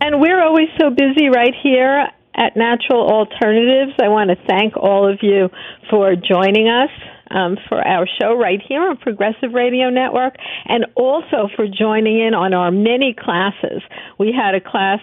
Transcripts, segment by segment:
And we're always so busy right here at Natural Alternatives. I want to thank all of you for joining us for our show right here on Progressive Radio Network, and also for joining in on our many classes. We had a class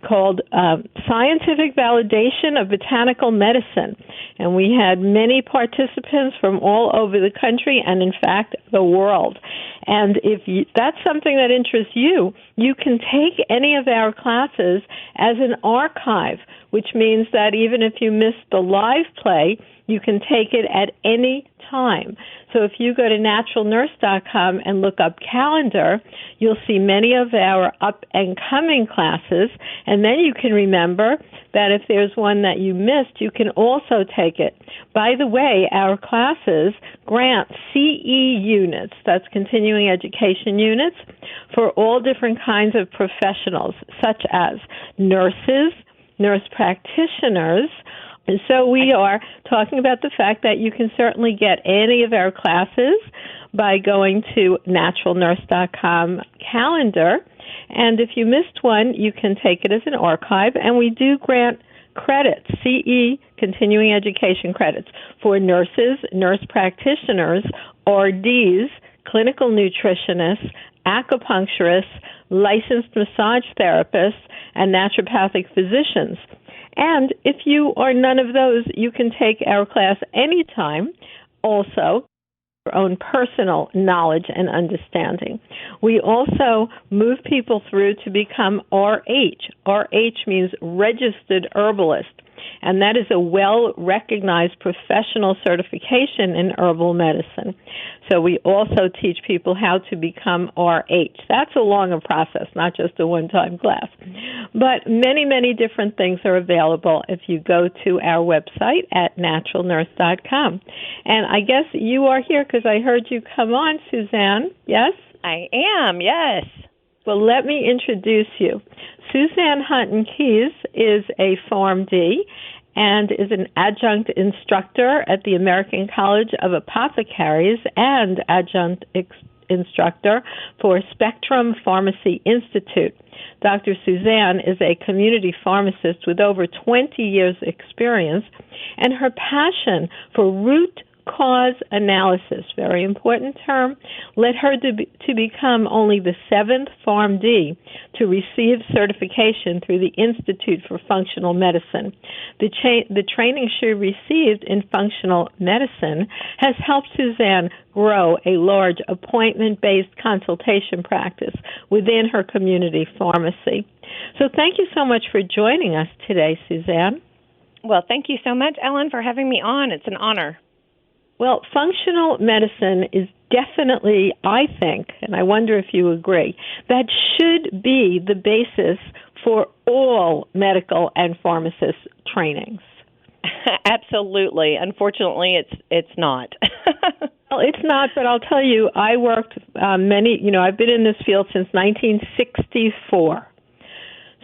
called Scientific Validation of Botanical Medicine, and we had many participants from all over the country and, in fact, the world. And if that's something that interests you, you can take any of our classes as an archive, which means that even if you missed the live play, you can take it at any time. So if you go to naturalnurse.com and look up calendar, you'll see many of our up-and-coming classes, and then you can remember that if there's one that you missed, you can also take it. By the way, our classes grant CE units, that's continuing education units, for all different kinds of professionals, such as nurses, nurse practitioners. And so we are talking about the fact that you can certainly get any of our classes by going to naturalnurse.com calendar. And if you missed one, you can take it as an archive. And we do grant credits, CE, continuing education credits, for nurses, nurse practitioners, RDs, clinical nutritionists, acupuncturists, licensed massage therapists, and naturopathic physicians. And if you are none of those, you can take our class anytime, also your own personal knowledge and understanding. We also move people through to become RH. RH means registered herbalist, and that is a well-recognized professional certification in herbal medicine. So we also teach people how to become RH. That's a longer process, not just a one-time class. But many, many different things are available if you go to our website at naturalnurse.com. And I guess you are here because I heard you come on, Suzanne. Yes? I am, yes. Well, let me introduce you. Suzanne Keyes is a PharmD and is an adjunct instructor at the American College of Apothecaries and adjunct instructor for Spectrum Pharmacy Institute. Dr. Suzanne is a community pharmacist with over 20 years' experience, and her passion for root cause analysis, very important term, led her to become only the 7th PharmD to receive certification through the Institute for Functional Medicine. The training she received in functional medicine has helped Suzanne grow a large appointment-based consultation practice within her community pharmacy. So thank you so much for joining us today, Suzanne. Well, thank you so much, Ellen, for having me on. It's an honor. Well, functional medicine is definitely, I think, and I wonder if you agree, that should be the basis for all medical and pharmacist trainings. Absolutely. Unfortunately, it's not. Well, it's not, but I'll tell you, I worked I've been in this field since 1964.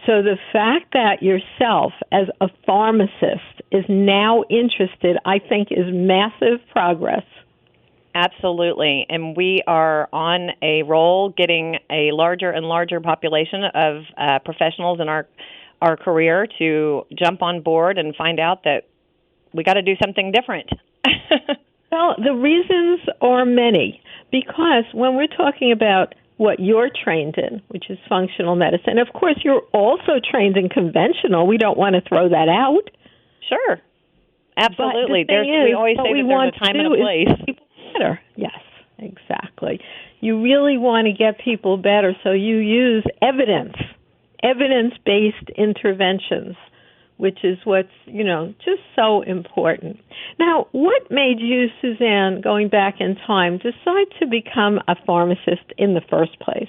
So the fact that yourself, as a pharmacist, is now interested, I think, is massive progress. Absolutely. And we are on a roll getting a larger and larger population of professionals in our career to jump on board and find out that we got to do something different. Well, the reasons are many, because when we're talking about what you're trained in, which is functional medicine. Of course, you're also trained in conventional. We don't want to throw that out. Sure. Absolutely. We always say that there's a time and a place. Better. Yes, exactly. You really want to get people better, so you use evidence-based interventions, which is what's, just so important. Now, what made you, Suzanne, going back in time, decide to become a pharmacist in the first place?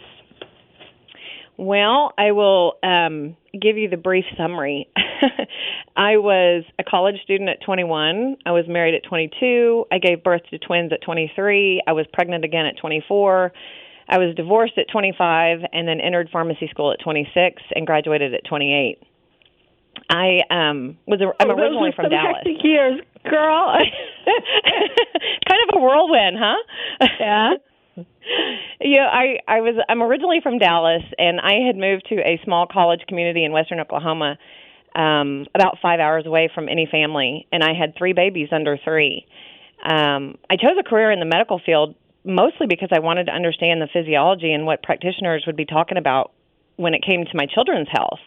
Well, I will give you the brief summary. I was a college student at 21. I was married at 22. I gave birth to twins at 23. I was pregnant again at 24. I was divorced at 25 and then entered pharmacy school at 26 and graduated at 28. I'm originally from Dallas. Hectic years, girl. Kind of a whirlwind, huh? Yeah. Yeah, I'm originally from Dallas, and I had moved to a small college community in western Oklahoma, about 5 hours away from any family, and I had 3 babies under 3. I chose a career in the medical field mostly because I wanted to understand the physiology and what practitioners would be talking about when it came to my children's health.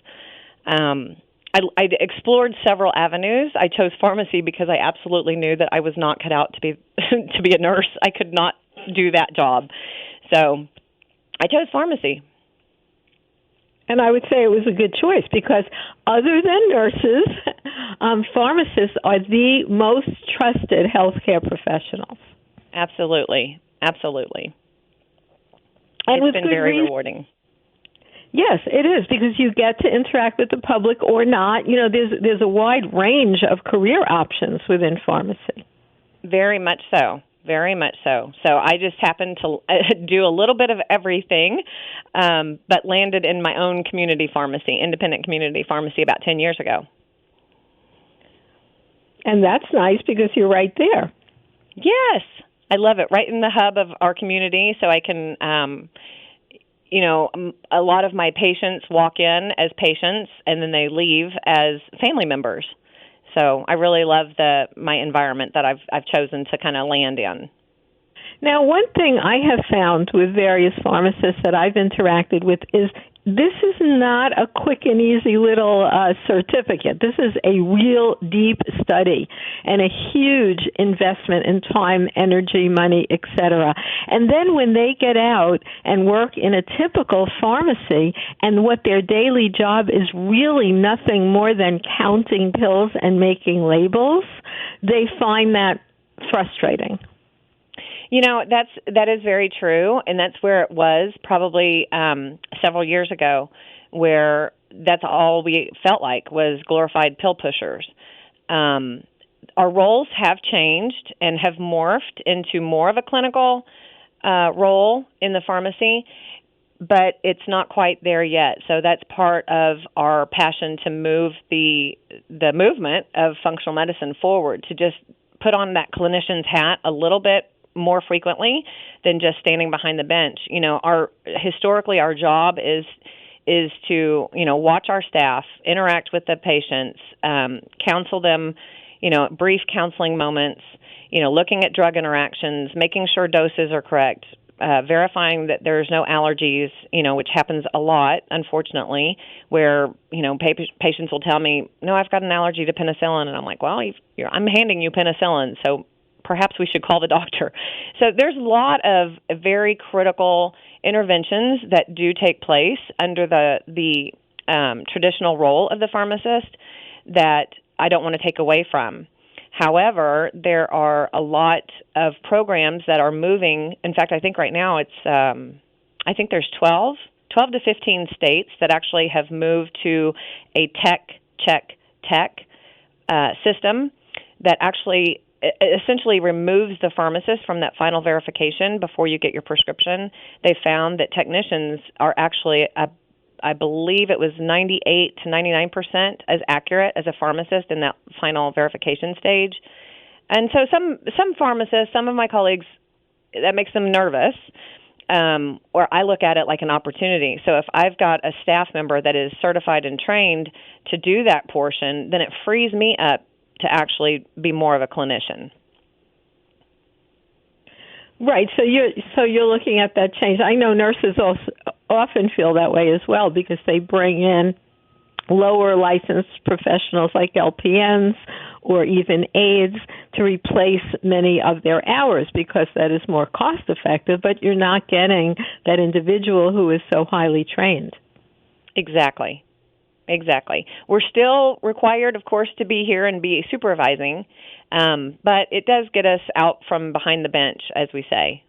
I explored several avenues. I chose pharmacy because I absolutely knew that I was not cut out to be to be a nurse. I could not do that job. So I chose pharmacy. And I would say it was a good choice because other than nurses, pharmacists are the most trusted healthcare professionals. Absolutely. Absolutely. And it's been very rewarding. Yes, it is, because you get to interact with the public or not. You know, there's a wide range of career options within pharmacy. Very much so. Very much so. So I just happened to do a little bit of everything, but landed in my own community pharmacy, independent community pharmacy, about 10 years ago. And that's nice because you're right there. Yes. I love it. Right in the hub of our community, so I can, a lot of my patients walk in as patients, and then they leave as family members. So I really love my environment that I've chosen to kind of land in. Now, one thing I have found with various pharmacists that I've interacted with is this is not a quick and easy little certificate. This is a real deep study and a huge investment in time, energy, money, etc. And then when they get out and work in a typical pharmacy, and what their daily job is really nothing more than counting pills and making labels, they find that frustrating. You know, that is very true, and that's where it was probably several years ago, where that's all we felt like was glorified pill pushers. Our roles have changed and have morphed into more of a clinical role in the pharmacy, but it's not quite there yet. So that's part of our passion to move the movement of functional medicine forward, to just put on that clinician's hat a little bit more frequently than just standing behind the bench. You know, historically our job is to, watch our staff, interact with the patients, counsel them, brief counseling moments, looking at drug interactions, making sure doses are correct, verifying that there's no allergies, which happens a lot, unfortunately, where, patients will tell me, no, I've got an allergy to penicillin. And I'm like, well, I'm handing you penicillin, so perhaps we should call the doctor. So there's a lot of very critical interventions that do take place under the traditional role of the pharmacist that I don't want to take away from. However, there are a lot of programs that are moving. In fact, I think right now I think there's 12 to 15 states that actually have moved to a tech system that actually essentially removes the pharmacist from that final verification before you get your prescription. They found that technicians are actually, I believe it was 98 to 99% as accurate as a pharmacist in that final verification stage. And so some pharmacists, some of my colleagues, that makes them nervous, or I look at it like an opportunity. So if I've got a staff member that is certified and trained to do that portion, then it frees me up to actually be more of a clinician. Right. So you're looking at that change. I know nurses also often feel that way as well because they bring in lower licensed professionals like LPNs or even aides to replace many of their hours because that is more cost effective, but you're not getting that individual who is so highly trained. Exactly. We're still required, of course, to be here and be supervising, but it does get us out from behind the bench, as we say.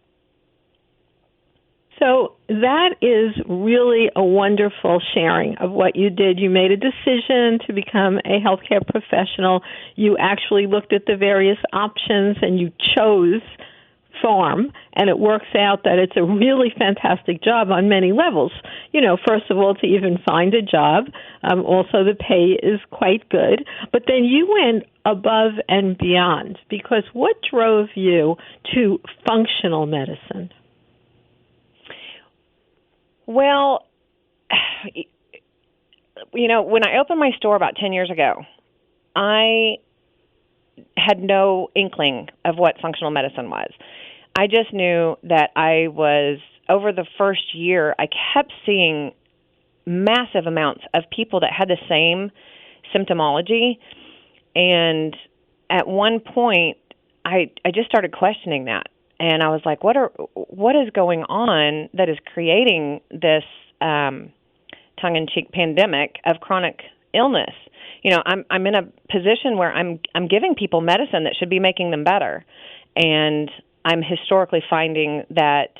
So that is really a wonderful sharing of what you did. You made a decision to become a healthcare professional. You actually looked at the various options and you chose Pharm, and it works out that it's a really fantastic job on many levels. First of all, to even find a job. Also, the pay is quite good. But then you went above and beyond, because what drove you to functional medicine? Well, when I opened my store about 10 years ago, I had no inkling of what functional medicine was. I just knew that over the first year, I kept seeing massive amounts of people that had the same symptomology. And at one point, I just started questioning that. And I was like, what is going on that is creating this tongue-in-cheek pandemic of chronic illness? I'm in a position where I'm giving people medicine that should be making them better. And I'm historically finding that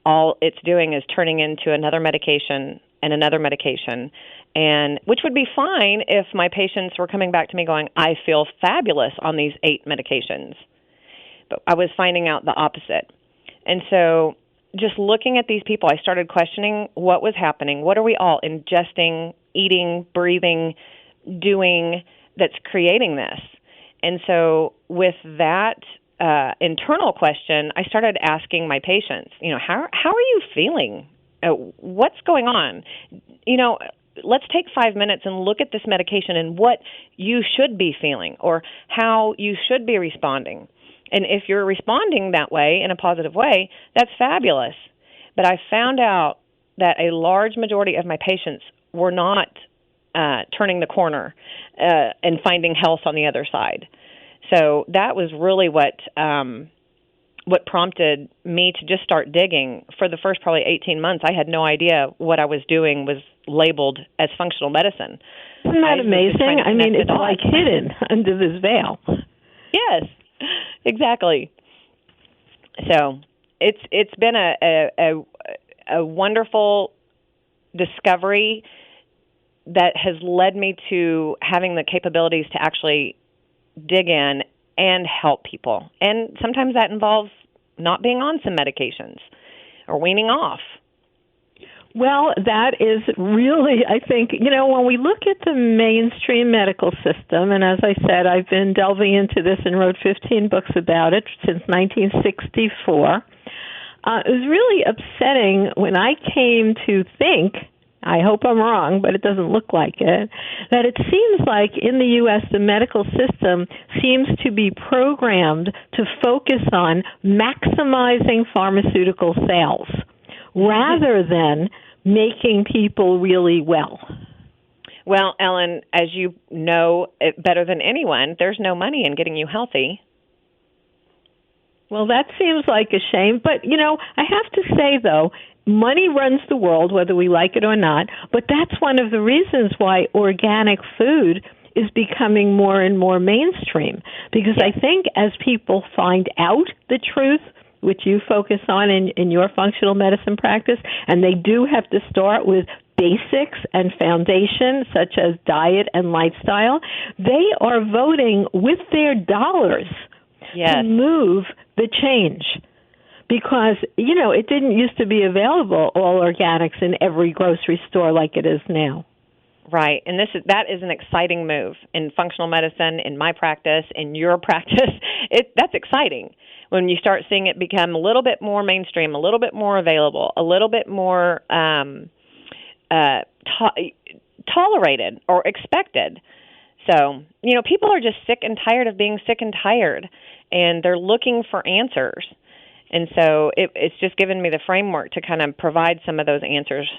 all it's doing is turning into another medication and another medication, and which would be fine if my patients were coming back to me going, I feel fabulous on these 8 medications. But I was finding out the opposite. And so just looking at these people, I started questioning what was happening. What are we all ingesting, eating, breathing, doing that's creating this? And so with that internal question, I started asking my patients, how are you feeling? What's going on? Let's take 5 minutes and look at this medication and what you should be feeling or how you should be responding. And if you're responding that way, in a positive way, that's fabulous. But I found out that a large majority of my patients were not turning the corner and finding health on the other side. So that was really what prompted me to just start digging. For the first probably 18 months, I had no idea what I was doing was labeled as functional medicine. Isn't that amazing? I mean, it's like hidden under this veil. Yes, exactly. So it's been a wonderful discovery that has led me to having the capabilities to actually dig in and help people. And sometimes that involves not being on some medications or weaning off. Well, that is really, I think, when we look at the mainstream medical system, and as I said, I've been delving into this and wrote 15 books about it since 1964, it was really upsetting when I came to think, I hope I'm wrong, but it doesn't look like it, that it seems like in the U.S. the medical system seems to be programmed to focus on maximizing pharmaceutical sales rather than making people really well. Well, Ellen, as you know better than anyone, there's no money in getting you healthy. Well, that seems like a shame. But, I have to say, though, money runs the world, whether we like it or not. But that's one of the reasons why organic food is becoming more and more mainstream. Because I think as people find out the truth, which you focus on in your functional medicine practice, and they do have to start with basics and foundation, such as diet and lifestyle, they are voting with their dollars to move the change. Because, it didn't used to be available, all organics, in every grocery store like it is now. Right, and that is an exciting move in functional medicine, in my practice, in your practice. That's exciting when you start seeing it become a little bit more mainstream, a little bit more available, a little bit more tolerated or expected. So, people are just sick and tired of being sick and tired, and they're looking for answers. And so it's just given me the framework to kind of provide some of those answers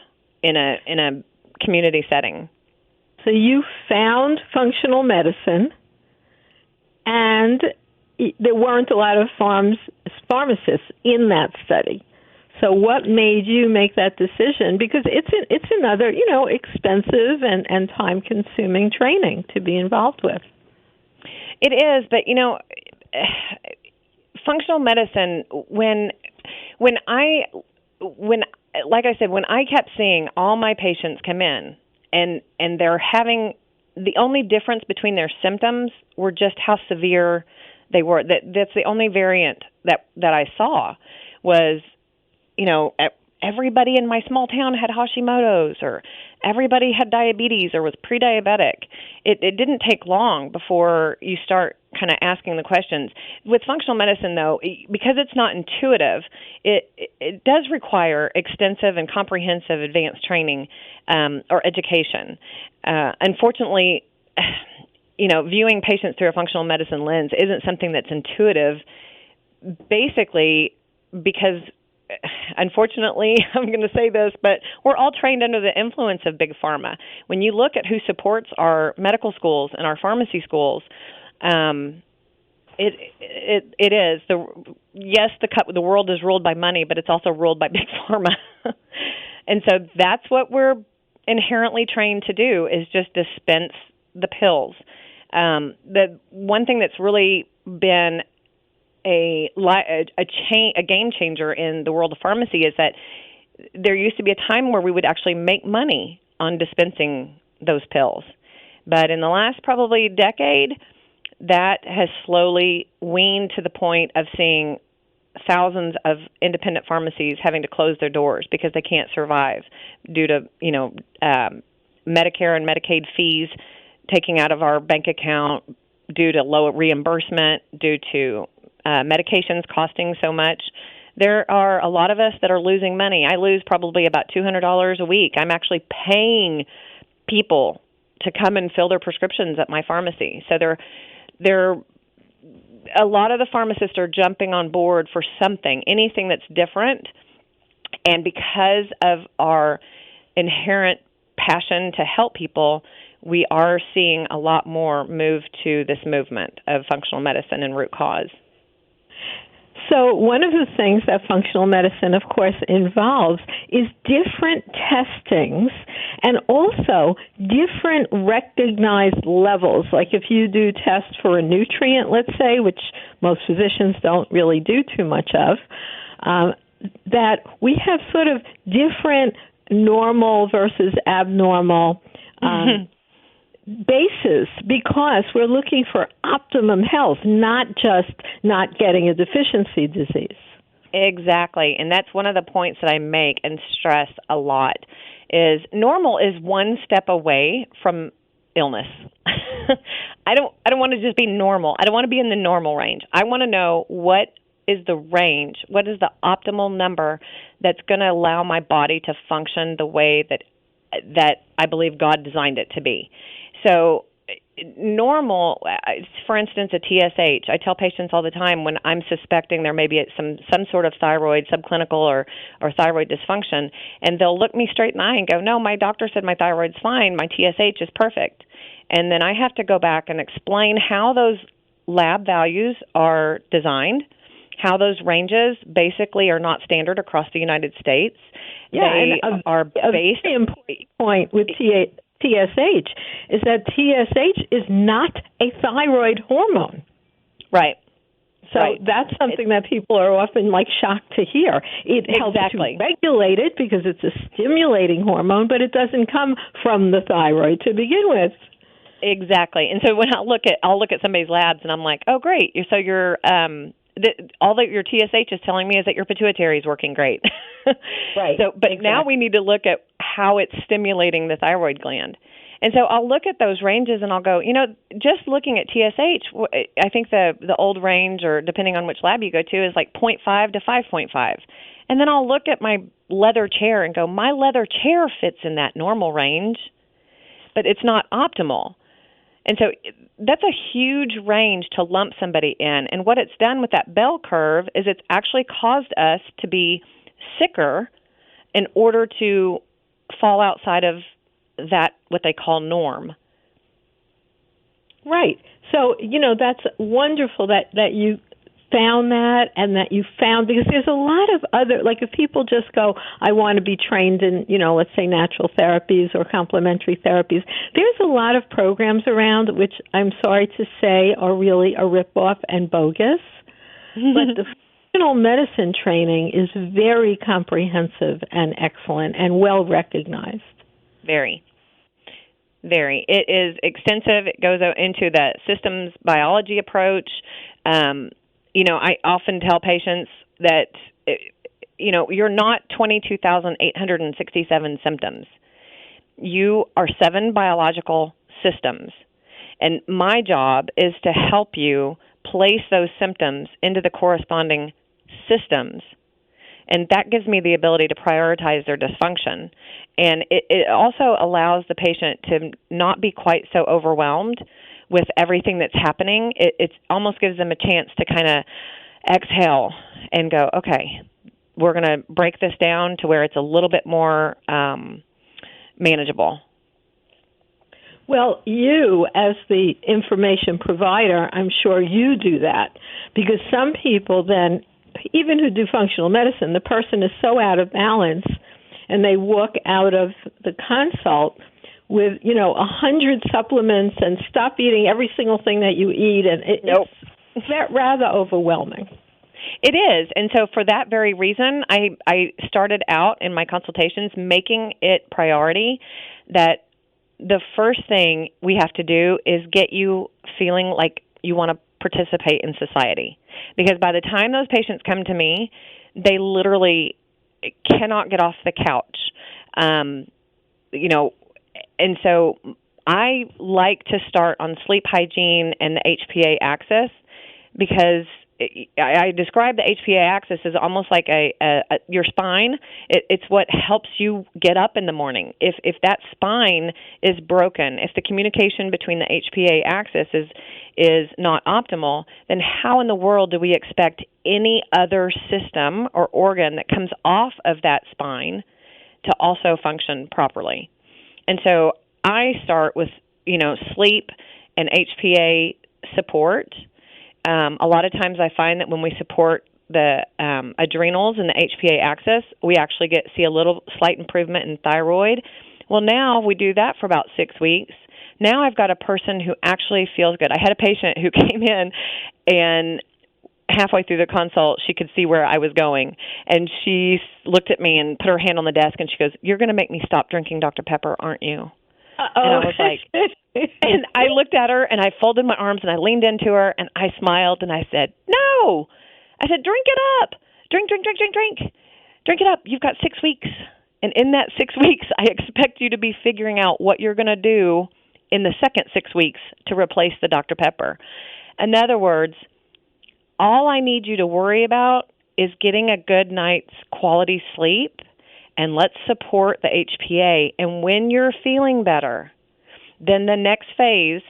in a community setting. So you found functional medicine, and there weren't a lot of pharmacists in that study. So what made you make that decision? Because it's another, expensive and time-consuming training to be involved with. It is, but, functional medicine, when I kept seeing all my patients come in and they're having, the only difference between their symptoms were just how severe they were. That's the only variant that I saw was, everybody in my small town had Hashimoto's, or everybody had diabetes or was pre-diabetic. It didn't take long before you start kind of asking the questions. With functional medicine, though, because it's not intuitive, it does require extensive and comprehensive advanced training or education. Unfortunately, viewing patients through a functional medicine lens isn't something that's intuitive, basically because, unfortunately, I'm going to say this, but we're all trained under the influence of big pharma. When you look at who supports our medical schools and our pharmacy schools, it is the world is ruled by money, but it's also ruled by big pharma, and so that's what we're inherently trained to do, is just dispense the pills. The one thing that's really been a game changer in the world of pharmacy is that there used to be a time where we would actually make money on dispensing those pills. But in the last probably decade, that has slowly weaned to the point of seeing thousands of independent pharmacies having to close their doors because they can't survive due to, Medicare and Medicaid fees taking out of our bank account, due to low reimbursement, due to medications costing so much. There are a lot of us that are losing money. I lose probably about $200 a week. I'm actually paying people to come and fill their prescriptions at my pharmacy. So they're a lot of the pharmacists are jumping on board for anything that's different. And because of our inherent passion to help people, we are seeing a lot more move to this movement of functional medicine and root cause. So one of the things that functional medicine, of course, involves is different testings and also different recognized levels. Like if you do tests for a nutrient, let's say, which most physicians don't really do too much of, that we have sort of different normal versus abnormal basis, because we're looking for optimum health, not just not getting a deficiency disease. Exactly, and that's one of the points that I make and stress a lot, is normal is one step away from illness. I don't want to just be normal. I don't want to be in the normal range. I want to know what is the range, what is the optimal number that's going to allow my body to function the way that I believe God designed it to be. So normal, for instance, a TSH, I tell patients all the time when I'm suspecting there may be some sort of thyroid subclinical or thyroid dysfunction, and they'll look me straight in the eye and go, no, my doctor said my thyroid's fine, my TSH is perfect. And then I have to go back and explain how those lab values are designed, how those ranges basically are not standard across the United States. Yeah, they are based. A very important point with TSH is that TSH is not a thyroid hormone. Right. So that's something that people are often shocked to hear. It helps to regulate it because it's a stimulating hormone, but it doesn't come from the thyroid to begin with. Exactly. And so when I'll look at somebody's labs and I'm like, oh, great. So you're all that your TSH is telling me is that your pituitary is working great. Right. So, but now we need to look at how it's stimulating the thyroid gland. And so I'll look at those ranges and I'll go, just looking at TSH, I think the old range, or depending on which lab you go to, is 0.5 to 5.5. And then I'll look at my leather chair and go, my leather chair fits in that normal range, but it's not optimal. And so that's a huge range to lump somebody in. And what it's done with that bell curve is it's actually caused us to be sicker in order to fall outside of that, what they call norm. Right. So, that's wonderful that you found that, and that you found, because there's a lot of other, if people just go, I want to be trained in, let's say natural therapies or complementary therapies, there's a lot of programs around which I'm sorry to say are really a ripoff and bogus. But the functional medicine training is very comprehensive and excellent and well recognized. Very. Very. It is extensive. It goes into the systems biology approach. I often tell patients that, you're not 22,867 symptoms. you are 7 biological systems, and my job is to help you place those symptoms into the corresponding systems. And that gives me the ability to prioritize their dysfunction. And it also allows the patient to not be quite so overwhelmed with everything that's happening. It almost gives them a chance to kind of exhale and go, okay, we're going to break this down to where it's a little bit more manageable. Well, you, as the information provider, I'm sure you do that, because some people then, even who do functional medicine, the person is so out of balance and they walk out of the consult with, 100 supplements and stop eating every single thing that you eat, and it's rather overwhelming. It is. And so for that very reason, I started out in my consultations making it priority that the first thing we have to do is get you feeling like you want to participate in society. Because by the time those patients come to me, they literally cannot get off the couch. And so I like to start on sleep hygiene and the HPA axis, because I describe the HPA axis as almost like your spine. It's what helps you get up in the morning. If that spine is broken, if the communication between the HPA axis is not optimal, then how in the world do we expect any other system or organ that comes off of that spine to also function properly? And so I start with, sleep and HPA support. A lot of times I find that when we support the adrenals and the HPA axis, we actually see a little slight improvement in thyroid. Well, now we do that for about 6 weeks. Now I've got a person who actually feels good. I had a patient who came in, and halfway through the consult, she could see where I was going. And she looked at me and put her hand on the desk, and she goes, "You're going to make me stop drinking Dr. Pepper, aren't you?" Uh-oh. And I was like, and I looked at her, and I folded my arms, and I leaned into her, and I smiled, and I said, "No." I said, "Drink it up. Drink. Drink it up. You've got 6 weeks. And in that 6 weeks, I expect you to be figuring out what you're going to do in the second 6 weeks to replace the Dr. Pepper." In other words, all I need you to worry about is getting a good night's quality sleep, and let's support the HPA. And when you're feeling better, then the next phase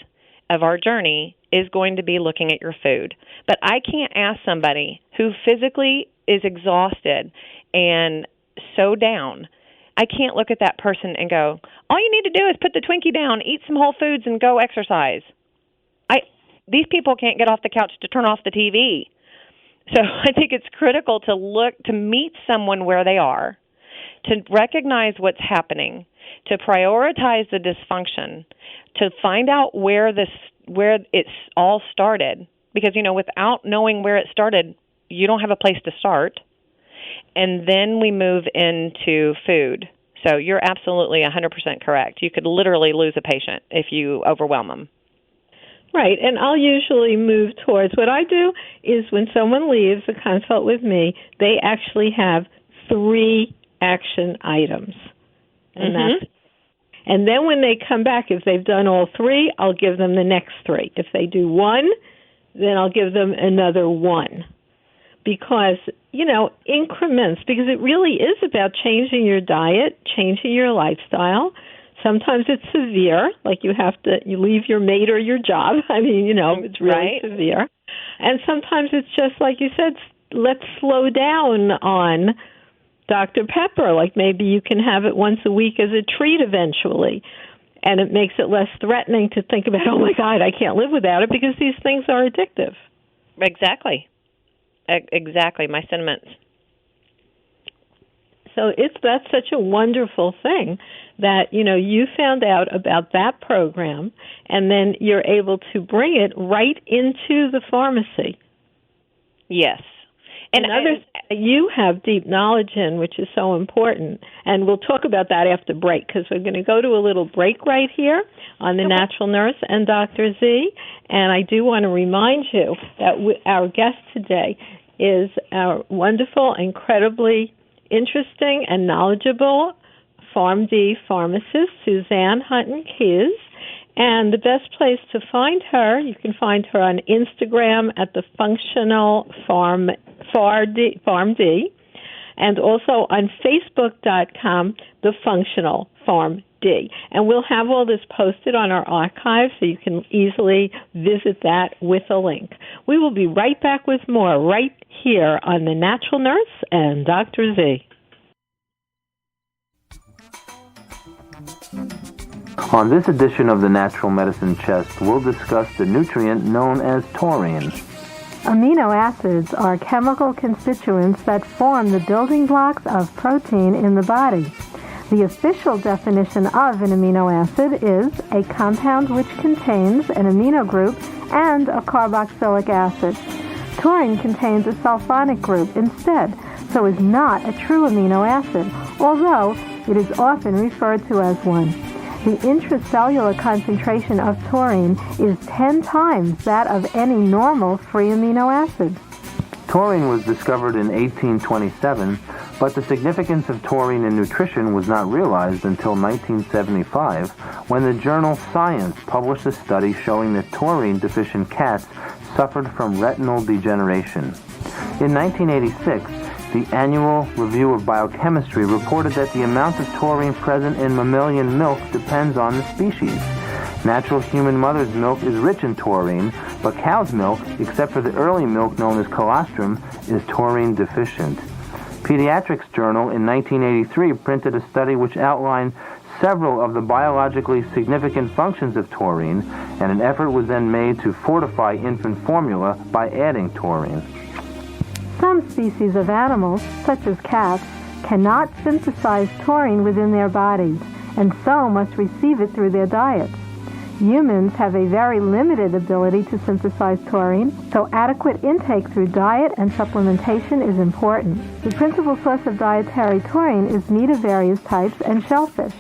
of our journey is going to be looking at your food. But I can't ask somebody who physically is exhausted and so down, I can't look at that person and go, all you need to do is put the Twinkie down, eat some whole foods, and go exercise. These people can't get off the couch to turn off the TV. So I think it's critical to meet someone where they are, to recognize what's happening, to prioritize the dysfunction, to find out where it's all started. Because, without knowing where it started, you don't have a place to start. And then we move into food. So you're absolutely 100% correct. You could literally lose a patient if you overwhelm them. Right, and I'll usually move towards, what I do is when someone leaves a consult with me, they actually have 3 action items. And then when they come back, if they've done all 3, I'll give them the next 3. If they do 1, then I'll give them another 1. Because, increments, because it really is about changing your diet, changing your lifestyle. Sometimes it's severe, like you leave your mate or your job. It's really severe. And sometimes it's just like you said, let's slow down on Dr. Pepper. Like maybe you can have it once a week as a treat eventually. And it makes it less threatening to think about, oh my God, I can't live without it, because these things are addictive. Exactly. My sentiments. So that's such a wonderful thing that, you found out about that program, and then you're able to bring it right into the pharmacy. Yes. And others you have deep knowledge in, which is so important. And we'll talk about that after break, because we're going to go to a little break right here on The Natural Nurse and Dr. Z. And I do want to remind you that our guest today is our wonderful, incredibly interesting and knowledgeable PharmD pharmacist, Suzanne Keyes. And the best place to find her, you can find her on Instagram at the Functional PharmD, and also on Facebook.com, the Functional PharmD. And we'll have all this posted on our archive so you can easily visit that with a link. We will be right back with more right here on The Natural Nurse and Dr. Z. On this edition of the Natural Medicine Chest, we'll discuss the nutrient known as taurine. Amino acids are chemical constituents that form the building blocks of protein in the body. The official definition of an amino acid is a compound which contains an amino group and a carboxylic acid. Taurine contains a sulfonic group instead, so is not a true amino acid, although it is often referred to as one. The intracellular concentration of taurine is 10 times that of any normal free amino acid. Taurine was discovered in 1827, but the significance of taurine in nutrition was not realized until 1975, when the journal Science published a study showing that taurine-deficient cats suffered from retinal degeneration. In 1986, the Annual Review of Biochemistry reported that the amount of taurine present in mammalian milk depends on the species. Natural human mother's milk is rich in taurine, but cow's milk, except for the early milk known as colostrum, is taurine deficient. Pediatrics Journal in 1983 printed a study which outlined several of the biologically significant functions of taurine, and an effort was then made to fortify infant formula by adding taurine. Some species of animals, such as cats, cannot synthesize taurine within their bodies, and so must receive it through their diets. Humans have a very limited ability to synthesize taurine, so adequate intake through diet and supplementation is important. The principal source of dietary taurine is meat of various types and shellfish.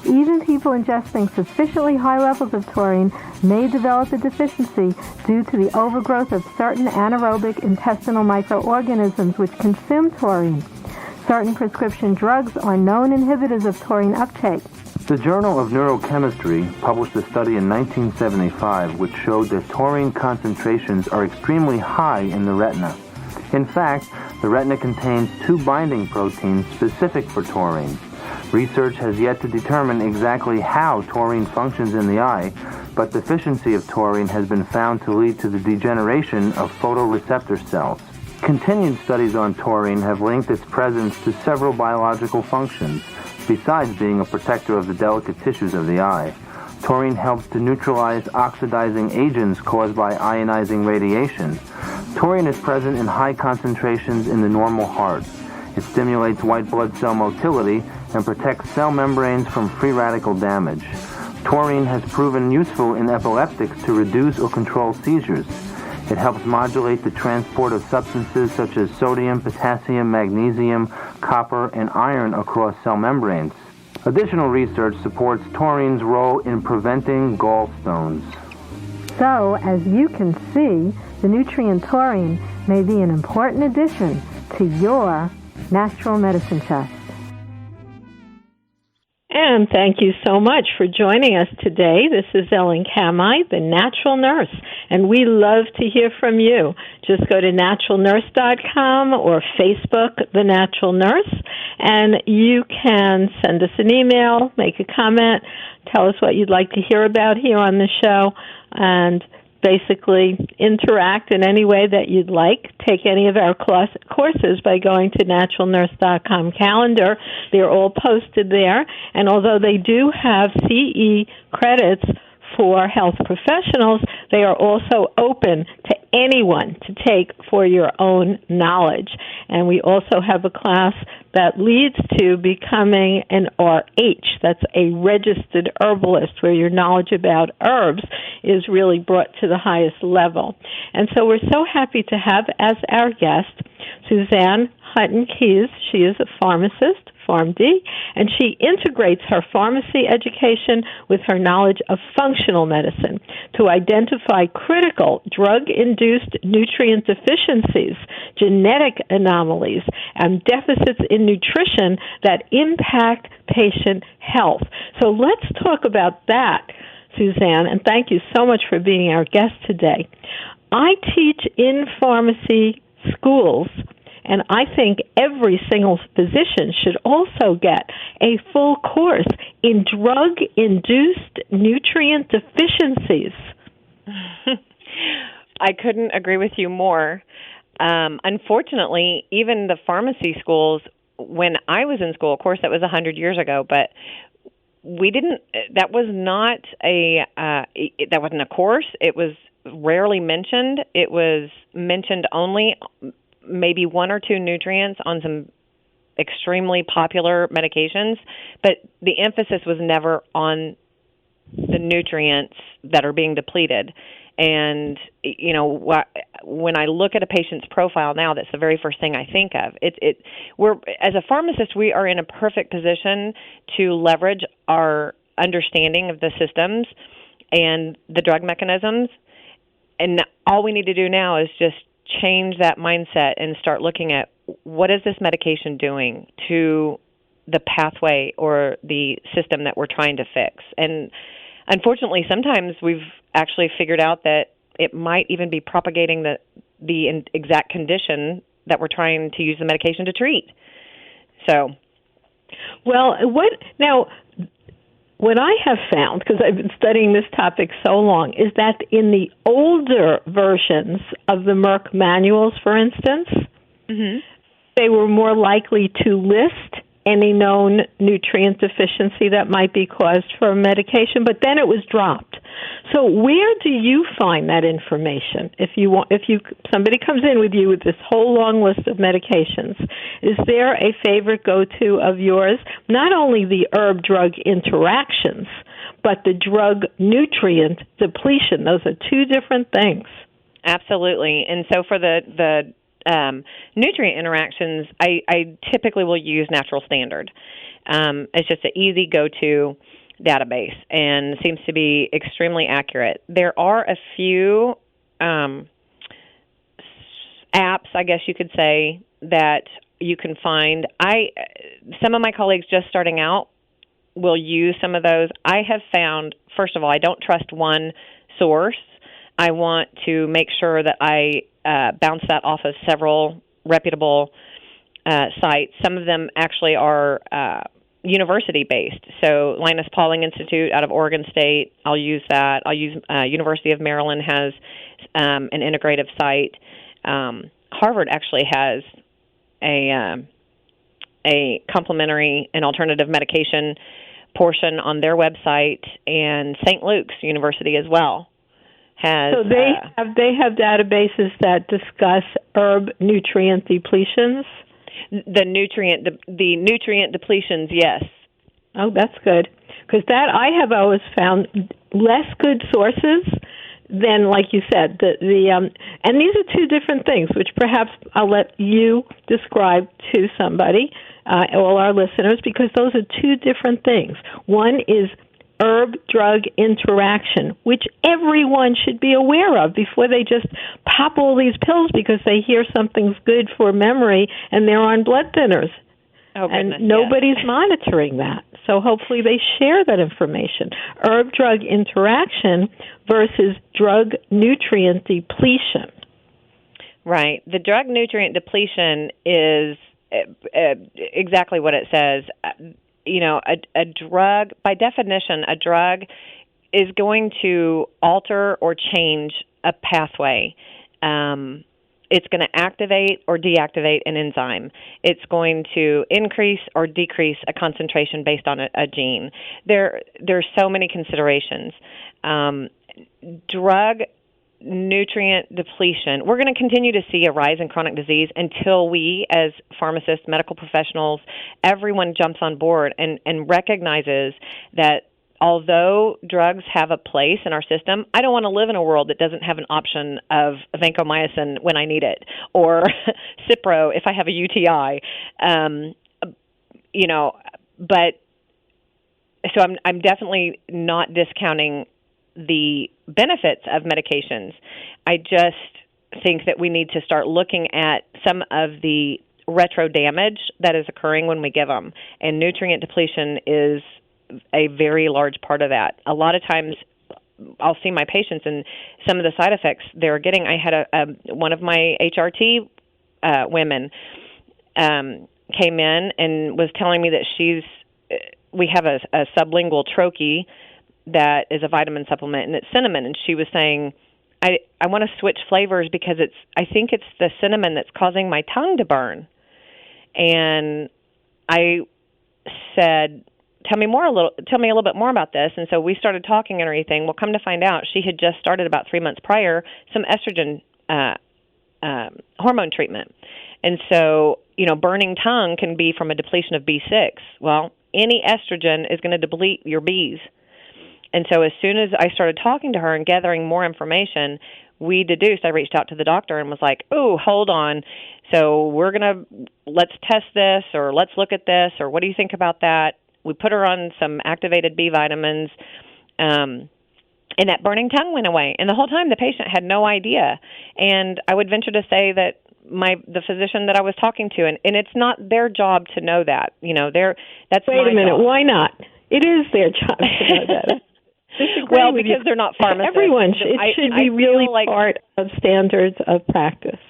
Even people ingesting sufficiently high levels of taurine may develop a deficiency due to the overgrowth of certain anaerobic intestinal microorganisms which consume taurine. Certain prescription drugs are known inhibitors of taurine uptake. The Journal of Neurochemistry published a study in 1975 which showed that taurine concentrations are extremely high in the retina. In fact, the retina contains 2 binding proteins specific for taurine. Research has yet to determine exactly how taurine functions in the eye, but deficiency of taurine has been found to lead to the degeneration of photoreceptor cells. Continued studies on taurine have linked its presence to several biological functions, besides being a protector of the delicate tissues of the eye. Taurine helps to neutralize oxidizing agents caused by ionizing radiation. Taurine is present in high concentrations in the normal heart. It stimulates white blood cell motility and protects cell membranes from free radical damage. Taurine has proven useful in epileptics to reduce or control seizures. It helps modulate the transport of substances such as sodium, potassium, magnesium, copper, and iron across cell membranes. Additional research supports taurine's role in preventing gallstones. So, as you can see, the nutrient taurine may be an important addition to your Natural Medicine Chest. And thank you so much for joining us today. This is Ellen Kamai, the Natural Nurse, and we love to hear from you. Just go to naturalnurse.com or Facebook, The Natural Nurse, and you can send us an email, make a comment, tell us what you'd like to hear about here on the show, and basically interact in any way that you'd like. Take any of our courses by going to naturalnurse.com calendar. They're all posted there. And although they do have CE credits for health professionals, they are also open to anyone to take for your own knowledge. And we also have a class that leads to becoming an RH, that's a registered herbalist, where your knowledge about herbs is really brought to the highest level. And so we're so happy to have as our guest Suzanne Keyes. She is a pharmacist, PharmD, and she integrates her pharmacy education with her knowledge of functional medicine to identify critical drug-induced nutrient deficiencies, genetic anomalies, and deficits in nutrition that impact patient health. So let's talk about that, Suzanne, and thank you so much for being our guest today. I teach in pharmacy schools, and I think every single physician should also get a full course in drug-induced nutrient deficiencies. I couldn't agree with you more. Unfortunately, even the pharmacy schools, when I was in school, of course, that was 100 years ago, but that wasn't a course. It was rarely mentioned. It was mentioned only maybe one or two nutrients on some extremely popular medications, but the emphasis was never on the nutrients that are being depleted. And, when I look at a patient's profile now, that's the very first thing I think of. We're, as a pharmacist, we are in a perfect position to leverage our understanding of the systems and the drug mechanisms. And all we need to do now is just change that mindset and start looking at what is this medication doing to the pathway or the system that we're trying to fix. And unfortunately, sometimes we've actually figured out that it might even be propagating the exact condition that we're trying to use the medication to treat. So, well, what I have found, because I've been studying this topic so long, is that in the older versions of the Merck manuals, for instance, they were more likely to list any known nutrient deficiency that might be caused from medication, but then it was dropped. So where do you find that information? If somebody comes in with you with this whole long list of medications, is there a favorite go-to of yours? Not only the herb-drug interactions, but the drug-nutrient depletion. Those are two different things. Absolutely. And so for the nutrient interactions, I typically will use Natural Standard. It's just an easy go-to database and seems to be extremely accurate. There are a few apps, I guess you could say, that you can find. Some of my colleagues just starting out will use some of those. I have found, first of all, I don't trust one source. I want to make sure that I bounce that off of several reputable sites. Some of them actually are university-based. So Linus Pauling Institute out of Oregon State, I'll use that. I'll use University of Maryland has an integrative site. Harvard actually has a complementary and alternative medication portion on their website, and St. Luke's University as well has. So they have databases that discuss herb nutrient depletions. The nutrient depletions, yes. Oh, that's good, because that I have always found less good sources than, like you said, and these are two different things, which perhaps I'll let you describe to somebody, all our listeners, because those are two different things. One is herb-drug interaction, which everyone should be aware of before they just pop all these pills because they hear something's good for memory and they're on blood thinners. Oh, goodness, and nobody's monitoring that. So hopefully they share that information. Herb-drug interaction versus drug-nutrient depletion. Right. The drug-nutrient depletion is exactly what it says. A drug, by definition, a drug is going to alter or change a pathway. It's going to activate or deactivate an enzyme. It's going to increase or decrease a concentration based on a gene. There's so many considerations. Drug nutrient depletion. We're going to continue to see a rise in chronic disease until we, as pharmacists, medical professionals, everyone jumps on board and recognizes that although drugs have a place in our system, I don't want to live in a world that doesn't have an option of vancomycin when I need it, or Cipro if I have a UTI. but so I'm definitely not discounting the benefits of medications. I just think that we need to start looking at some of the retro damage that is occurring when we give them, and nutrient depletion is a very large part of that. A lot of times I'll see my patients and some of the side effects they're getting. I had one of my HRT women came in and was telling me that we have a sublingual troche that is a vitamin supplement, and it's cinnamon. And she was saying, I want to switch flavors because I think it's the cinnamon that's causing my tongue to burn. And I said, tell me a little bit more about this. And so we started talking and everything. Well, come to find out, she had just started about 3 months prior some estrogen hormone treatment. And so, burning tongue can be from a depletion of B6. Well, any estrogen is going to deplete your Bs. And so as soon as I started talking to her and gathering more information, I reached out to the doctor and was like, oh, hold on. So let's test this, or let's look at this, or what do you think about that? We put her on some activated B vitamins, and that burning tongue went away. And the whole time the patient had no idea. And I would venture to say that the physician that I was talking to, and it's not their job to know that. That's Wait a minute, job. Why not? It is their job to know that. Well, because they're not pharmacists. Everyone, it should be really part of standards of practice.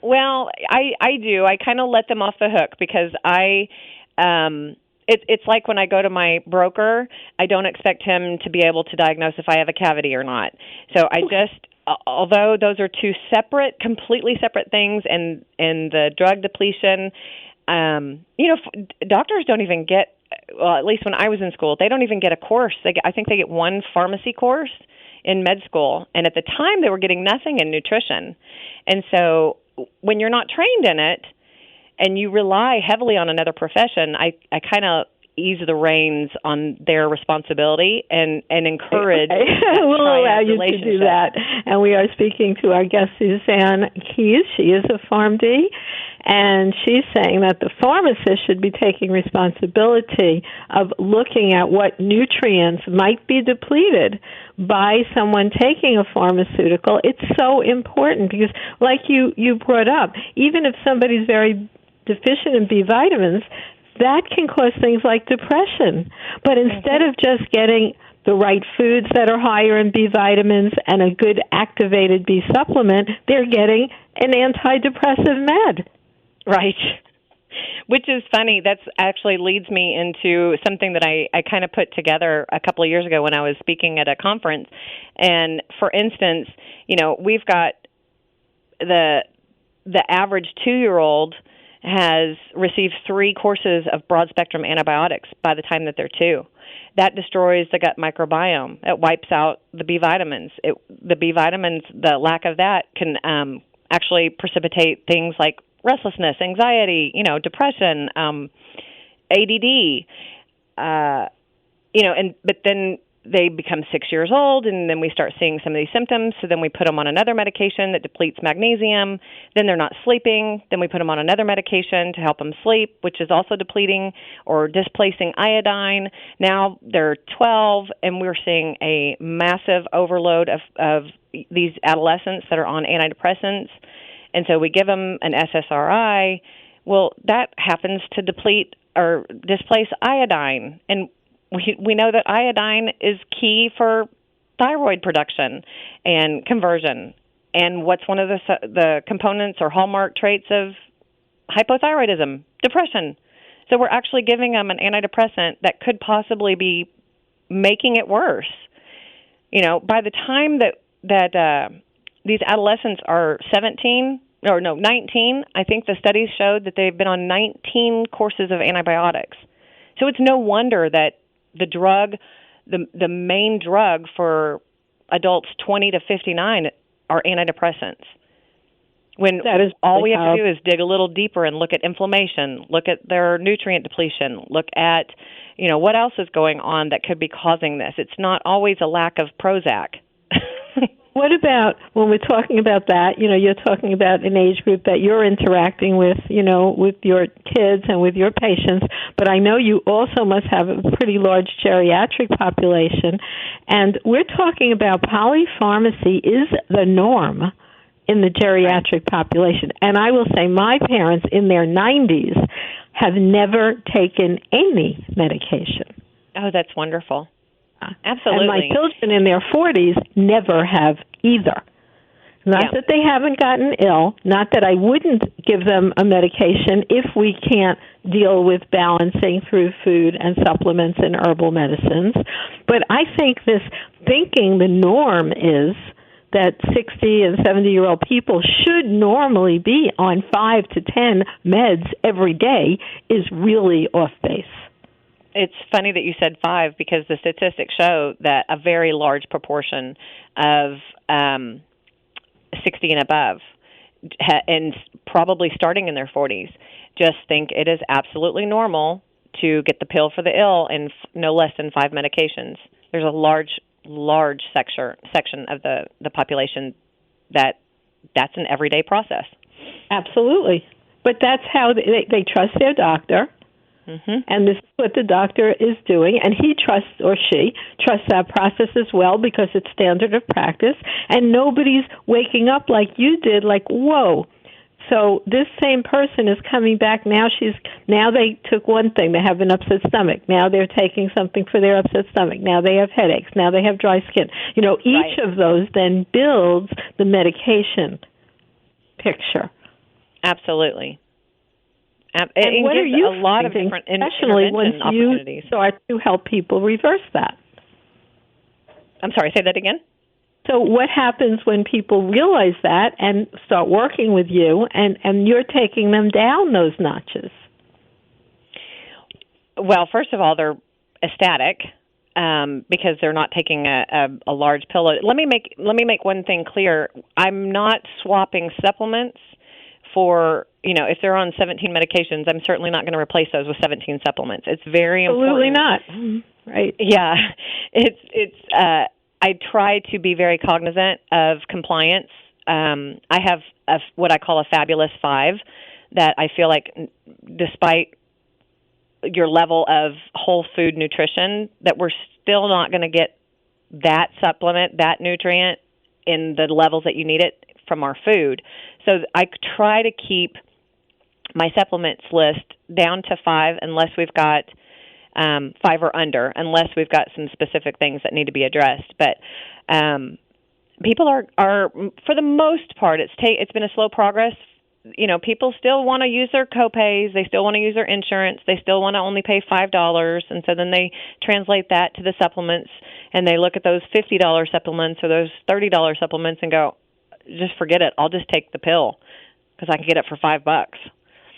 Well, I do. I kind of let them off the hook because it's like when I go to my broker, I don't expect him to be able to diagnose if I have a cavity or not. So I just, although those are two completely separate things, and the drug depletion, doctors don't even get, well, at least when I was in school, they don't even get a course. I think they get one pharmacy course in med school, and at the time they were getting nothing in nutrition. And so when you're not trained in it and you rely heavily on another profession, I kind of ease the reins on their responsibility and encourage. We'll allow you to do that. And we are speaking to our guest, Suzanne Keyes. She is a PharmD, and she's saying that the pharmacist should be taking responsibility of looking at what nutrients might be depleted by someone taking a pharmaceutical. It's so important because, like you brought up, even if somebody's very deficient in B vitamins, that can cause things like depression. But instead of just getting the right foods that are higher in B vitamins and a good activated B supplement, they're getting an antidepressive med. Right. Which is funny. That's actually leads me into something that I kind of put together a couple of years ago when I was speaking at a conference. And for instance, we've got the average 2-year-old has received 3 courses of broad-spectrum antibiotics by the time that they're 2. That destroys the gut microbiome. It wipes out the B vitamins. The B vitamins, the lack of that can actually precipitate things like restlessness, anxiety, depression, ADD, but then they become 6 years old, and then we start seeing some of these symptoms. So then we put them on another medication that depletes magnesium. Then they're not sleeping. Then we put them on another medication to help them sleep, which is also depleting or displacing iodine. Now they're 12, and we're seeing a massive overload of these adolescents that are on antidepressants. And so we give them an SSRI. Well, that happens to deplete or displace iodine. And we know that iodine is key for thyroid production and conversion. And what's one of the components or hallmark traits of hypothyroidism? Depression. So we're actually giving them an antidepressant that could possibly be making it worse. By the time that these adolescents are 19, I think the studies showed that they've been on 19 courses of antibiotics. So it's no wonder that the main drug for adults 20 to 59 are antidepressants. When all we have to do is dig a little deeper and look at inflammation, look at their nutrient depletion, look at, what else is going on that could be causing this. It's not always a lack of Prozac. What about when we're talking about that, you're talking about an age group that you're interacting with, with your kids and with your patients, but I know you also must have a pretty large geriatric population, and we're talking about polypharmacy is the norm in the geriatric population. And I will say my parents in their 90s have never taken any medication. Oh, that's wonderful. Absolutely. And my children in their 40s never have either. Not that they haven't gotten ill, not that I wouldn't give them a medication if we can't deal with balancing through food and supplements and herbal medicines. But I think this thinking the norm is that 60 and 70-year-old people should normally be on 5 to 10 meds every day is really off base. It's funny that you said 5 because the statistics show that a very large proportion of 60 and above, and probably starting in their 40s, just think it is absolutely normal to get the pill for the ill and no less than 5 medications. There's a large section of the population that's an everyday process. Absolutely. But that's how they trust their doctor. Mm-hmm. And this is what the doctor is doing, and he trusts, or she trusts that process as well because it's standard of practice, and nobody's waking up like you did, like, whoa. So this same person is coming back now. Now they took one thing, they have an upset stomach. Now they're taking something for their upset stomach. Now they have headaches. Now they have dry skin. Each of those then builds the medication picture. Absolutely. And what are you a lot of different especially once you start to help people reverse that? I'm sorry, say that again? So what happens when people realize that and start working with you and you're taking them down those notches? Well, first of all, they're ecstatic because they're not taking a large pill. Let me make one thing clear. I'm not swapping supplements for, if they're on 17 medications, I'm certainly not going to replace those with 17 supplements. It's very Absolutely important. Not. Right. Yeah. I try to be very cognizant of compliance. I have what I call a fabulous 5 that I feel like despite your level of whole food nutrition, that we're still not going to get that supplement, that nutrient in the levels that you need it from our food. So I try to keep my supplements list down to 5 unless we've got 5 or under, unless we've got some specific things that need to be addressed. But people are for the most part, it's been a slow progress. People still want to use their copays. They still want to use their insurance. They still want to only pay $5. And so then they translate that to the supplements, and they look at those $50 supplements or those $30 supplements and go, just forget it. I'll just take the pill because I can get it for $5.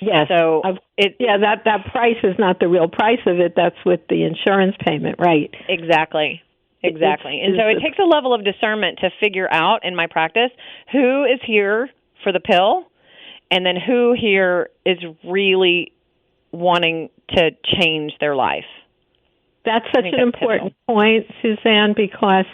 Yes. So that price is not the real price of it. That's with the insurance payment, right? Exactly. And so it takes a level of discernment to figure out in my practice who is here for the pill and then who here is really wanting to change their life. That's such an important point, Suzanne, because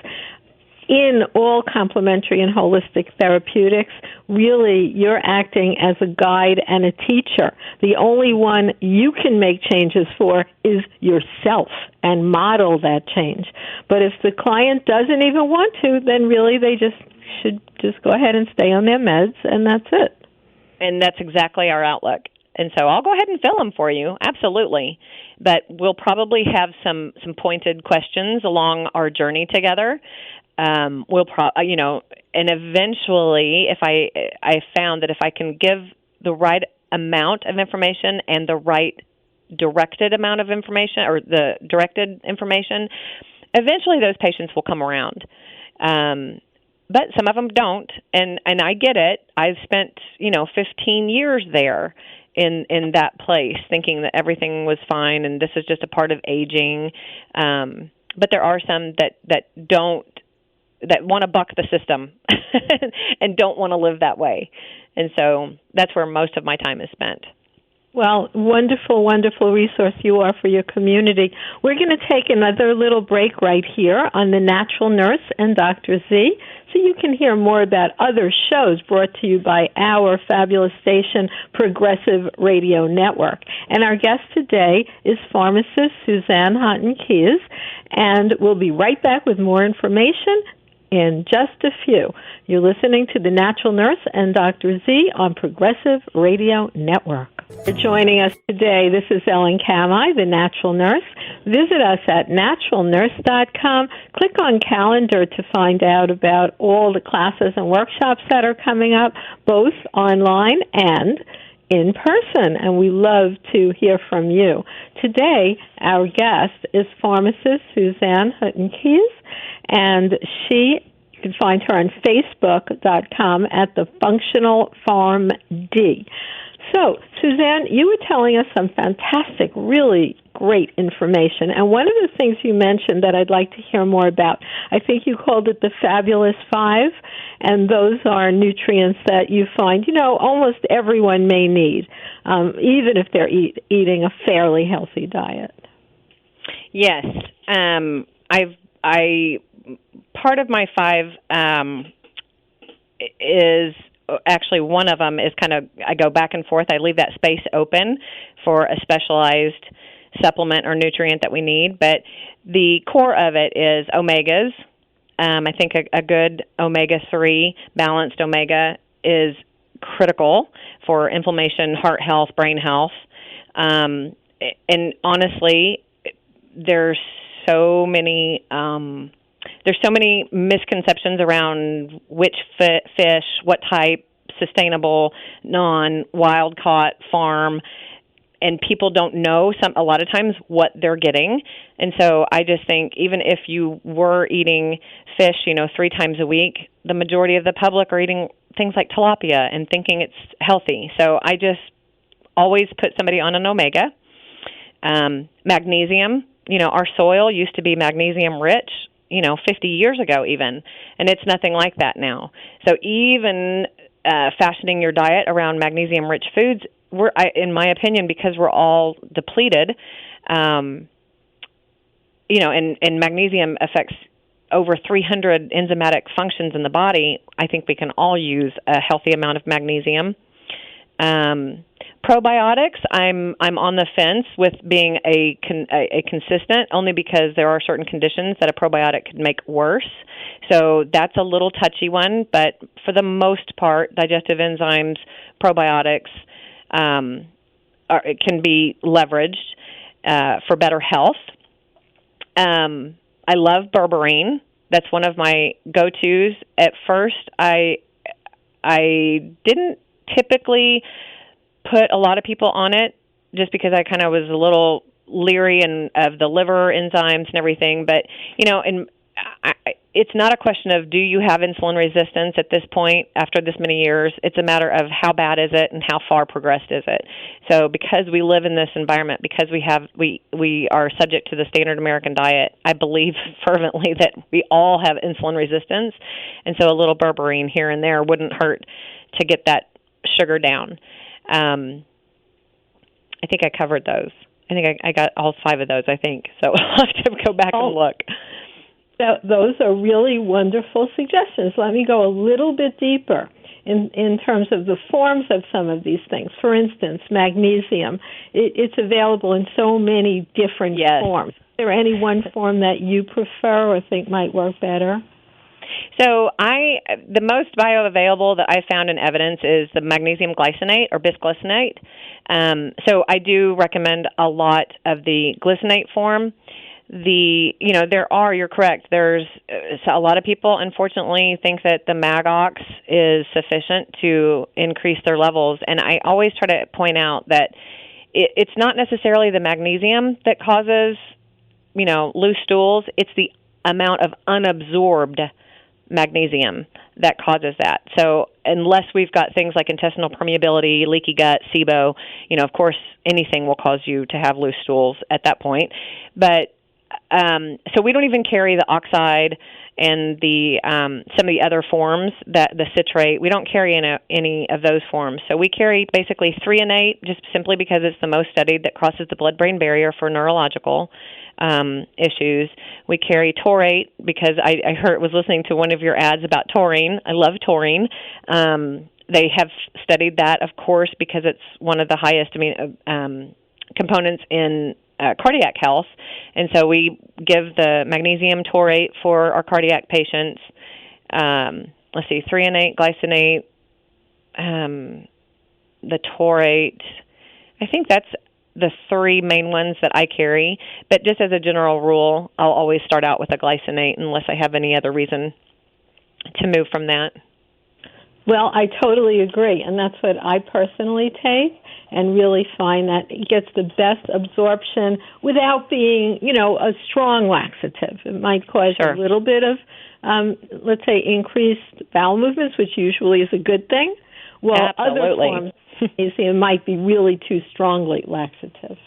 in all complementary and holistic therapeutics, really you're acting as a guide and a teacher. The only one you can make changes for is yourself and model that change. But if the client doesn't even want to, then really they should just go ahead and stay on their meds, and that's it. And that's exactly our outlook. And so I'll go ahead and fill them for you, absolutely. But we'll probably have some pointed questions along our journey together. And eventually, if I found that if I can give the right amount of information and the right directed amount of information, or the directed information, eventually those patients will come around. But some of them don't, and I get it. I've spent 15 years there in that place, thinking that everything was fine and this is just a part of aging. But there are some that want to buck the system and don't want to live that way. And so that's where most of my time is spent. Well, wonderful, wonderful resource you are for your community. We're going to take another little break right here on The Natural Nurse and Dr. Z. so you can hear more about other shows brought to you by our fabulous station, Progressive Radio Network. And our guest today is pharmacist Suzanne Keyes, and we'll be right back with more information in just a few. You're listening to The Natural Nurse and Dr. Z on Progressive Radio Network. For joining us today, this is Ellen Kamai, The Natural Nurse. Visit us at naturalnurse.com. Click on calendar to find out about all the classes and workshops that are coming up, both online and in person, and we love to hear from you. Today, our guest is pharmacist Suzanne Keyes, and you can find her on Facebook.com at the Functional PharmD. So, Suzanne, you were telling us some fantastic, really great information, and one of the things you mentioned that I'd like to hear more about, I think you called it the Fabulous Five, and those are nutrients that you find, almost everyone may need, even if they're eating a fairly healthy diet. Yes. Part of my five is actually one of them is I go back and forth. I leave that space open for a specialized supplement or nutrient that we need. But the core of it is omegas. I think a good omega-3, balanced omega, is critical for inflammation, heart health, brain health. And honestly, there's so many misconceptions around which fish, what type, sustainable, non-wild caught, farm, and people don't know a lot of times what they're getting. And so I just think even if you were eating fish, 3 times a week, the majority of the public are eating things like tilapia and thinking it's healthy. So I just always put somebody on an omega. Magnesium, our soil used to be magnesium rich, 50 years ago even, and it's nothing like that now. So even fashioning your diet around magnesium-rich foods, in my opinion, because we're all depleted, and magnesium affects over 300 enzymatic functions in the body, I think we can all use a healthy amount of magnesium. Probiotics, I'm on the fence with being a consistent, only because there are certain conditions that a probiotic could make worse. So that's a little touchy one, but for the most part, digestive enzymes, probiotics can be leveraged for better health. I love berberine. That's one of my go-tos. At first, I didn't typically put a lot of people on it just because I kind of was a little leery of the liver enzymes and everything. But, it's not a question of do you have insulin resistance at this point after this many years. It's a matter of how bad is it and how far progressed is it. So because we live in this environment, because we are subject to the standard American diet, I believe fervently that we all have insulin resistance. And so a little berberine here and there wouldn't hurt to get that sugar down. I think I covered those. I think I got all 5 of those, I think. So I'll have to go back and look. Those are really wonderful suggestions. Let me go a little bit deeper in terms of the forms of some of these things. For instance, magnesium. It's available in so many different forms. Is there any one form that you prefer or think might work better? So the most bioavailable that I found in evidence is the magnesium glycinate or bisglycinate. So I do recommend a lot of the glycinate form. You're correct. There's a lot of people, unfortunately, think that the Magox is sufficient to increase their levels. And I always try to point out that it's not necessarily the magnesium that causes, loose stools. It's the amount of unabsorbed magnesium that causes that. So unless we've got things like intestinal permeability, leaky gut, SIBO, of course, anything will cause you to have loose stools at that point. But so we don't even carry the oxide and the some of the other forms, that the citrate. We don't carry any of those forms. So we carry basically 3 innate, just simply because it's the most studied, that crosses the blood-brain barrier for neurological issues. We carry taurate because I was listening to one of your ads about taurine. I love taurine. They have studied that, of course, because it's one of the highest components in cardiac health. And so we give the magnesium taurate for our cardiac patients. 3 innate, glycinate, the taurate. I think that's the 3 main ones that I carry. But just as a general rule, I'll always start out with a glycinate unless I have any other reason to move from that. Well, I totally agree, and that's what I personally take, and really find that it gets the best absorption without being, a strong laxative. It might cause a little bit of, let's say, increased bowel movements, which usually is a good thing. Well, other forms of magnesium might be really too strongly laxative.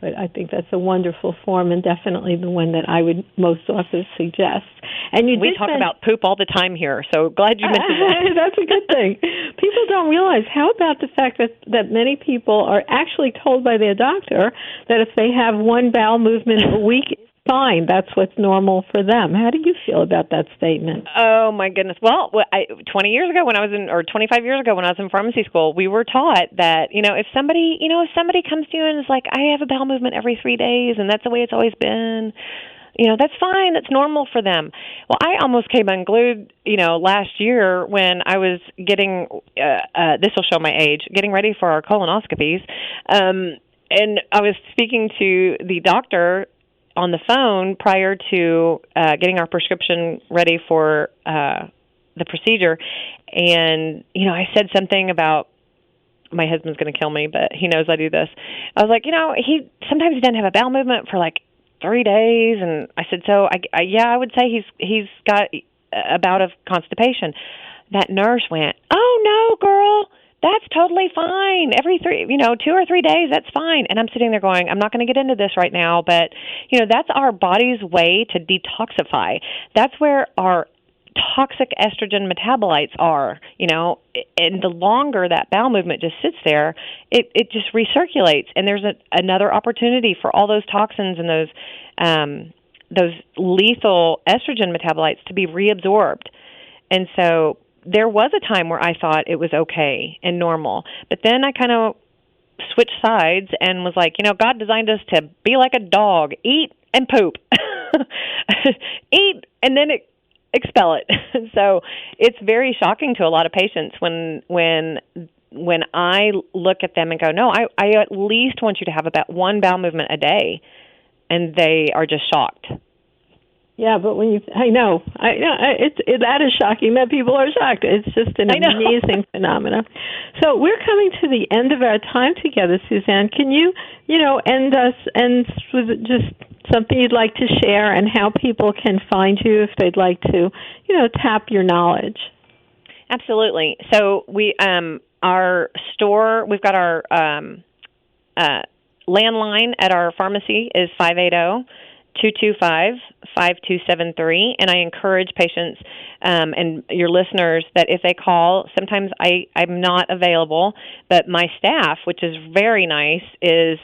But I think that's a wonderful form, and definitely the one that I would most often suggest. And we talk about poop all the time here, so glad you mentioned that. That's a good thing. People don't realize, how about the fact that many people are actually told by their doctor that if they have one bowel movement a week, it's fine. That's what's normal for them. How do you feel about that statement? Oh, my goodness. Well, 20 years ago when I was or 25 years ago when I was in pharmacy school, we were taught that, if somebody comes to you and is like, I have a bowel movement every 3 days and that's the way it's always been, that's fine. That's normal for them. Well, I almost came unglued, last year when I was getting, this will show my age, getting ready for our colonoscopies. And I was speaking to the doctor on the phone prior to getting our prescription ready for the procedure. And, I said something about, my husband's going to kill me, but he knows I do this. I was like, he sometimes doesn't have a bowel movement for like 3 days. And I said, so I would say he's got a bout of constipation. That nurse went, oh no, girl, that's totally fine. Every 2 or 3 days, that's fine. And I'm sitting there going, I'm not going to get into this right now, but, that's our body's way to detoxify. That's where our toxic estrogen metabolites are, and the longer that bowel movement just sits there, it just recirculates. And there's another opportunity for all those toxins and those lethal estrogen metabolites to be reabsorbed. And so there was a time where I thought it was okay and normal, but then I kind of switched sides and was like, God designed us to be like a dog, eat and poop, eat and then expel it. So it's very shocking to a lot of patients when I look at them and go, no, I at least want you to have about one bowel movement a day, and they are just shocked. Yeah, but I know, that is shocking that people are shocked. It's just an amazing phenomenon. So we're coming to the end of our time together, Suzanne. Can you, end us and with just something you'd like to share and how people can find you if they'd like to, tap your knowledge? Absolutely. So we, our store, we've got our landline at our pharmacy is 580-225-5273, and I encourage patients and your listeners that if they call, sometimes I'm not available, but my staff, which is very nice, is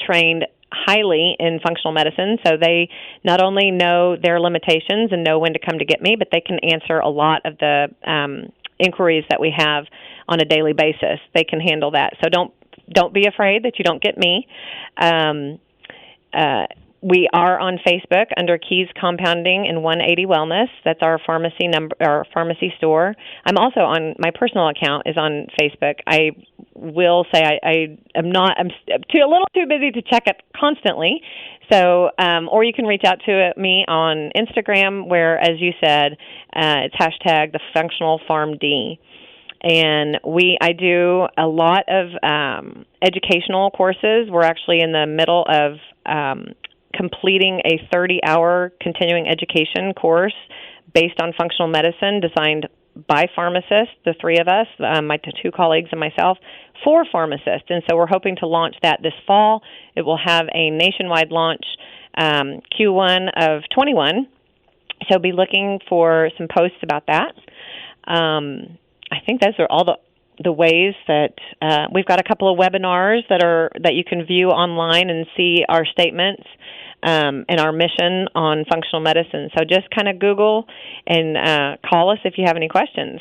trained highly in functional medicine, so they not only know their limitations and know when to come to get me, but they can answer a lot of the inquiries that we have on a daily basis. They can handle that. So don't be afraid that you don't get me. We are on Facebook under Keyes Compounding and 180 Wellness. That's our pharmacy number, our pharmacy store. I'm also on my personal account is on Facebook. I will say I'm a little too busy to check it constantly. So, or you can reach out to me on Instagram, where, as you said, it's hashtag the functional PharmD. And I do a lot of educational courses. We're actually in the middle of completing a 30-hour continuing education course based on functional medicine designed by Pharmacist, the 3 of us, my 2 colleagues and myself, for Pharmacist. And so we're hoping to launch that this fall. It will have a nationwide launch Q1 of 21. So be looking for some posts about that. I think those are all the ways that we've got a couple of webinars that you can view online and see our statements and our mission on functional medicine. So just kind of Google and call us if you have any questions.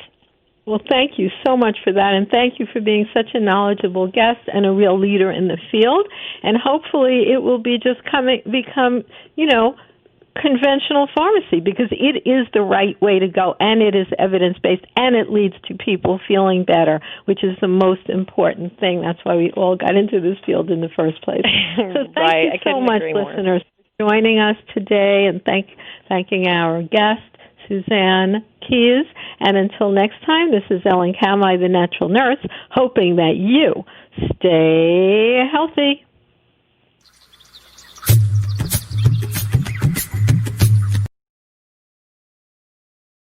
Well, thank you so much for that, and thank you for being such a knowledgeable guest and a real leader in the field. And hopefully it will be become, conventional pharmacy, because it is the right way to go, and it is evidence-based, and it leads to people feeling better, which is the most important thing. That's why we all got into this field in the first place. So thank you so much, listeners, for joining us today, and thanking our guest, Suzanne Keyes. And until next time, this is Ellen Kamai, the natural nurse, hoping that you stay healthy.